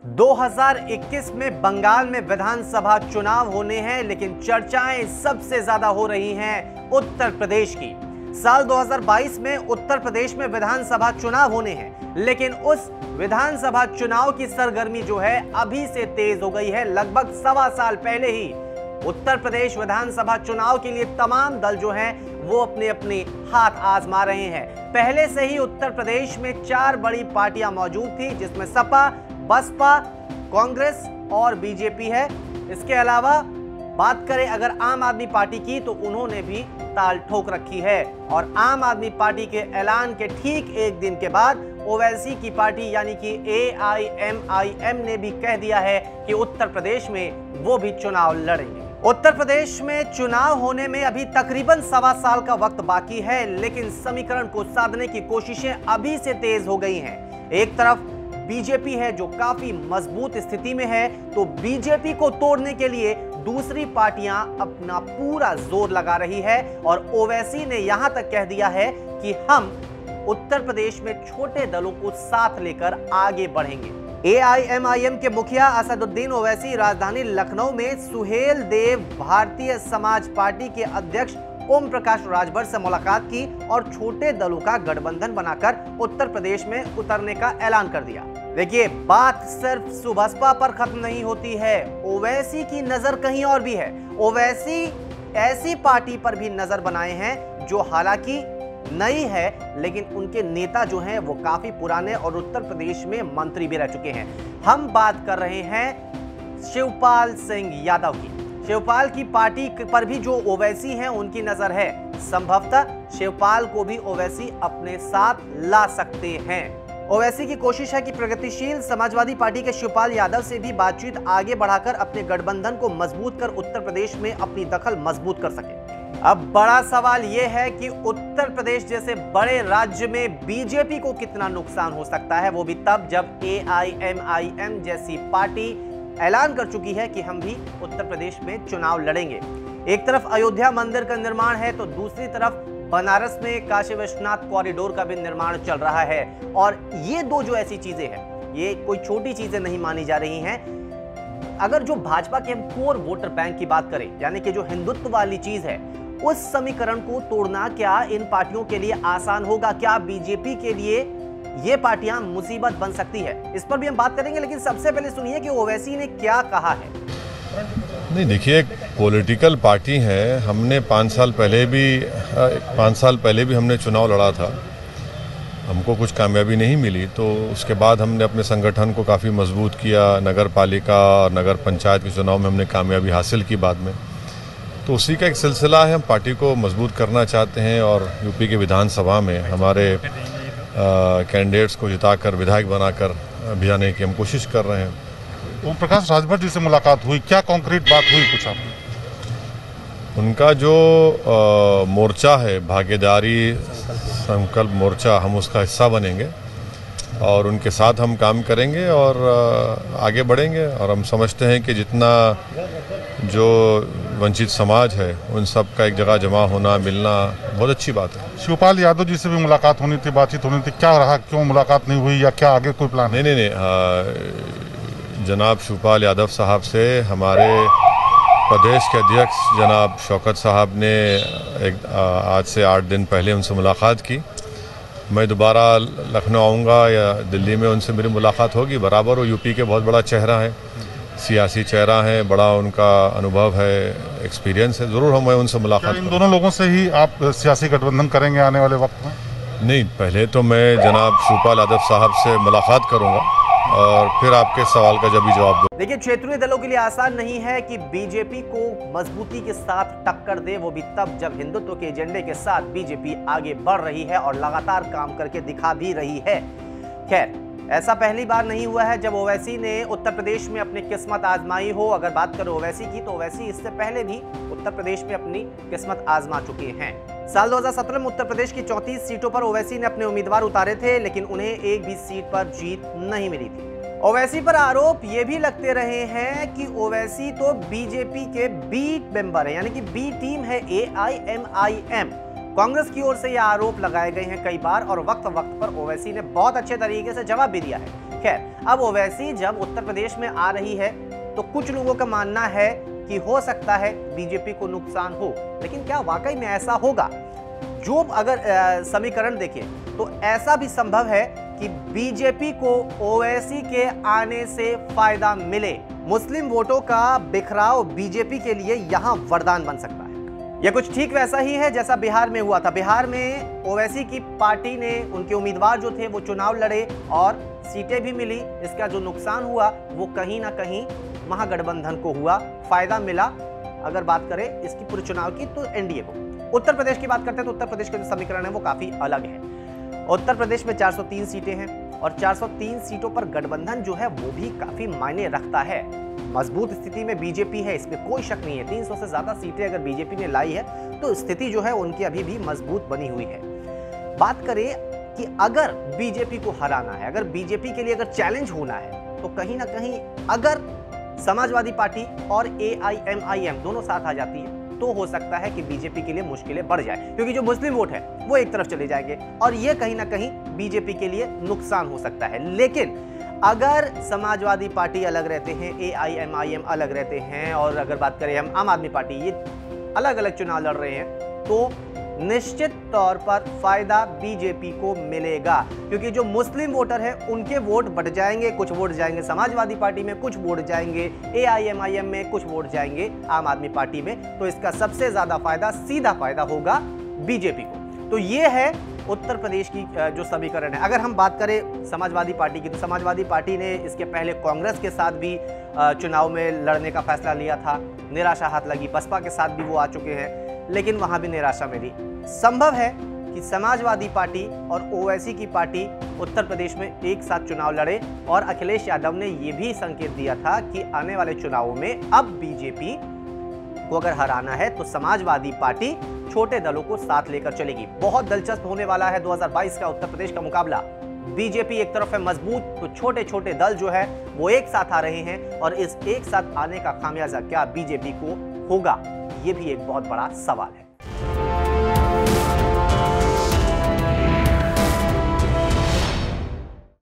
2021 में बंगाल में विधानसभा चुनाव होने हैं, लेकिन चर्चाएं सबसे ज्यादा हो रही हैं उत्तर प्रदेश की। साल 2022 में उत्तर प्रदेश में विधानसभा चुनाव होने हैं, लेकिन उस विधानसभा चुनाव की सरगर्मी जो है अभी से तेज हो गई है। लगभग सवा साल पहले ही उत्तर प्रदेश विधानसभा चुनाव के लिए तमाम दल जो हैं वो अपने अपने हाथ आजमा रहे हैं। पहले से ही उत्तर प्रदेश में 4 बड़ी पार्टियां मौजूद थी, जिसमें सपा, बसपा, कांग्रेस और बीजेपी है। इसके अलावा बात करें अगर आम आदमी पार्टी की, तो उन्होंने भी ताल ठोक रखी है। और आम आदमी पार्टी के ऐलान के ठीक एक दिन के बाद ओवैसी की पार्टी यानी कि AIMIM ने भी कह दिया है कि उत्तर प्रदेश में वो भी चुनाव लड़ेंगे। उत्तर प्रदेश में चुनाव होने में अभी तकरीबन सवा साल का वक्त बाकी है, लेकिन समीकरण को साधने की कोशिशें अभी से तेज हो गई हैं। एक तरफ बीजेपी है जो काफी मजबूत स्थिति में है, तो बीजेपी को तोड़ने के लिए दूसरी पार्टियां अपना पूरा जोर लगा रही है। और ओवैसी ने यहां तक कह दिया है कि हम उत्तर प्रदेश में छोटे दलों को साथ लेकर आगे बढ़ेंगे। AIMIM के मुखिया असदुद्दीन ओवैसी राजधानी लखनऊ में सुहेल देव भारतीय समाज पार्टी के अध्यक्ष ओम प्रकाश राजभर से मुलाकात की और छोटे दलों का गठबंधन बनाकर उत्तर प्रदेश में उतरने का ऐलान कर दिया। देखिए, बात सिर्फ सुबसपा पर खत्म नहीं होती है, ओवैसी की नजर कहीं और भी है। ओवैसी ऐसी पार्टी पर भी नजर बनाए हैं जो हालांकि नई है, लेकिन उनके नेता जो हैं वो काफी पुराने और उत्तर प्रदेश में मंत्री भी रह चुके हैं। हम बात कर रहे हैं शिवपाल सिंह यादव की। शिवपाल की पार्टी पर भी जो ओवैसी हैं उनकी नजर है। संभवतः शिवपाल को भी ओवैसी अपने साथ ला सकते हैं। ओवैसी की कोशिश है कि प्रगतिशील समाजवादी पार्टी के शिवपाल यादव से भी बातचीत आगे बढ़ाकर अपने गठबंधन को मजबूत कर उत्तर प्रदेश में अपनी दखल मजबूत कर सके। अब बड़ा सवाल यह है कि उत्तर प्रदेश जैसे बड़े राज्य में बीजेपी को कितना नुकसान हो सकता है, वो भी तब जब AIMIM जैसी पार्टी ऐलान कर चुकी है कि हम भी उत्तर प्रदेश में चुनाव लड़ेंगे। एक तरफ अयोध्या मंदिर का निर्माण है, तो दूसरी तरफ बनारस में काशी विश्वनाथ कॉरिडोर का भी निर्माण चल रहा है। और ये दो जो ऐसी चीजें हैं, ये कोई छोटी चीजें नहीं मानी जा रही हैं। अगर जो भाजपा के हम कोर वोटर बैंक की बात करें, यानी कि जो हिंदुत्व वाली चीज है, उस समीकरण को तोड़ना क्या इन पार्टियों के लिए आसान होगा? क्या बीजेपी के लिए ये पार्टियां मुसीबत बन सकती है? इस पर भी हम बात करेंगे, लेकिन सबसे पहले सुनिए कि ओवैसी ने क्या कहा है। नहीं, देखिए, एक पॉलिटिकल पार्टी है। हमने 5 साल पहले भी हमने चुनाव लड़ा था, हमको कुछ कामयाबी नहीं मिली। तो उसके बाद हमने अपने संगठन को काफ़ी मजबूत किया। नगर पालिका और नगर पंचायत के चुनाव में हमने कामयाबी हासिल की बाद में। तो उसी का एक सिलसिला है, हम पार्टी को मजबूत करना चाहते हैं और यूपी के विधानसभा में हमारे कैंडिडेट्स को जिताकर विधायक बनाकर अभियान की हम कोशिश कर रहे हैं। ओम प्रकाश राजभर जी से मुलाकात हुई, क्या कॉन्क्रीट बात हुई कुछ आपने? उनका जो मोर्चा है, भागीदारी संकल्प मोर्चा, हम उसका हिस्सा बनेंगे और उनके साथ हम काम करेंगे और आगे बढ़ेंगे। और हम समझते हैं कि जितना जो वंचित समाज है उन सब का एक जगह जमा होना, मिलना बहुत अच्छी बात है। शिवपाल यादव जी से भी मुलाकात होनी थी, बातचीत होनी थी, क्या रहा, क्यों मुलाकात नहीं हुई या क्या आगे कोई प्लान? नहीं, जनाब शिवपाल यादव साहब से हमारे प्रदेश के अध्यक्ष जनाब शौकत साहब ने आज से 8 दिन पहले उनसे मुलाकात की। मैं दोबारा लखनऊ आऊँगा या दिल्ली में उनसे मेरी मुलाकात होगी। बराबर वो यूपी के बहुत बड़ा चेहरा है, सियासी चेहरा है, बड़ा उनका अनुभव है, एक्सपीरियंस है। ज़रूर हम उनसे मुलाकात। इन दोनों लोगों से ही आप सियासी गठबंधन करेंगे आने वाले वक्त में? नहीं, पहले तो मैं जनाब शिवपाल यादव साहब से मुलाकात करूँगा और फिर आपके सवाल का जब भी जवाब दूँ। देखिए, क्षेत्रीय दलों के लिए आसान नहीं है कि बीजेपी को मजबूती के साथ टक्कर दे, वो भी तब जब हिंदुत्व के एजेंडे के साथ बीजेपी आगे बढ़ रही है और लगातार काम करके दिखा भी रही है। खैर, ऐसा पहली बार नहीं हुआ है जब ओवैसी ने उत्तर प्रदेश में अपनी किस्मत आजमाई हो। अगर बात करें ओवैसी की, तो ओवैसी इससे पहले भी उत्तर प्रदेश में अपनी किस्मत आजमा चुके हैं। साल 2017 में उत्तर प्रदेश की 34 सीटों पर ओवैसी ने अपने उम्मीदवार उतारे थे, लेकिन उन्हें एक भी सीट पर जीत नहीं मिली थी। ओवैसी पर आरोप ये भी लगते रहे हैं कि ओवैसी तो बीजेपी के बी मेंबर है, यानी कि बी टीम है AIMIM। कांग्रेस की ओर से यह आरोप लगाए गए हैं कई बार और वक्त वक्त पर ओवैसी ने बहुत अच्छे तरीके से जवाब भी दिया है। खैर, अब ओवैसी जब उत्तर प्रदेश में आ रही है तो कुछ लोगों का मानना है कि हो सकता है बीजेपी को नुकसान हो, लेकिन क्या वाकई में ऐसा होगा? जो अगर समीकरण देखें तो ऐसा भी संभव है कि बीजेपी को ओवैसी के आने से फायदा मिले। मुस्लिम वोटों का बिखराव बीजेपी के लिए यहां वरदान बन सकता है। यह कुछ ठीक वैसा ही है जैसा बिहार में हुआ था। बिहार में ओवैसी की पार्टी ने, उनके उम्मीदवार जो थे वो चुनाव लड़े और सीटें भी मिली। इसका जो नुकसान हुआ वो कहीं ना कहीं महागठबंधन को हुआ, फायदा मिला। अगर बात करें इसकी पूरे चुनाव की तो एनडीए को। उत्तर प्रदेश की बात करते हैं तो उत्तर प्रदेश के जो समीकरण है वो काफी अलग है। उत्तर प्रदेश में 403 सीटें हैं और 403 सीटों पर गठबंधन जो है वो भी काफी मायने रखता है। मजबूत स्थिति में बीजेपी है, इसमें कोई शक नहीं है। 300 से ज्यादा सीटें अगर बीजेपी ने लाई है तो स्थिति जो है उनकी अभी भी मजबूत बनी हुई है। बात करें कि अगर बीजेपी को हराना है, अगर बीजेपी के लिए अगर चैलेंज होना है तो कहीं ना कहीं अगर समाजवादी पार्टी और AIMIM दोनों साथ आ जाती है तो हो सकता है कि बीजेपी के लिए मुश्किलें बढ़ जाए, क्योंकि जो मुस्लिम वोट है वो एक तरफ चले जाएंगे और ये कहीं ना कहीं बीजेपी के लिए नुकसान हो सकता है। लेकिन अगर समाजवादी पार्टी अलग रहते हैं, AIMIM अलग रहते हैं और अगर बात करें हम आम आदमी पार्टी, ये अलग अलग चुनाव लड़ रहे हैं तो निश्चित तौर पर फायदा बीजेपी को मिलेगा, क्योंकि जो मुस्लिम वोटर है उनके वोट बढ़ जाएंगे। कुछ वोट जाएंगे समाजवादी पार्टी में, कुछ वोट जाएंगे AIMIM में, कुछ वोट जाएंगे आम आदमी पार्टी में। तो इसका सबसे ज्यादा फायदा, सीधा फायदा होगा बीजेपी को। तो ये है उत्तर प्रदेश की जो समीकरण है। अगर हम बात करें समाजवादी पार्टी की तो समाजवादी पार्टी ने इसके पहले कांग्रेस के साथ भी चुनाव में लड़ने का फैसला लिया था, निराशा हाथ लगी। बसपा के साथ भी वो आ चुके हैं लेकिन वहां भी निराशा मिली। संभव है कि समाजवादी पार्टी और ओवैसी की पार्टी उत्तर प्रदेश में एक साथ चुनाव लड़े और अखिलेश यादव ने यह भी संकेत दिया था कि आने वाले चुनावों में अब बीजेपी को अगर हराना है तो समाजवादी पार्टी छोटे दलों को साथ लेकर चलेगी। बहुत दिलचस्प होने वाला है 2022 का उत्तर प्रदेश का मुकाबला। बीजेपी एक तरफ है मजबूत तो छोटे छोटे दल जो है वो एक साथ आ रहे हैं और इस एक साथ आने का खामियाजा क्या बीजेपी को होगा, ये भी एक बहुत बड़ा सवाल है।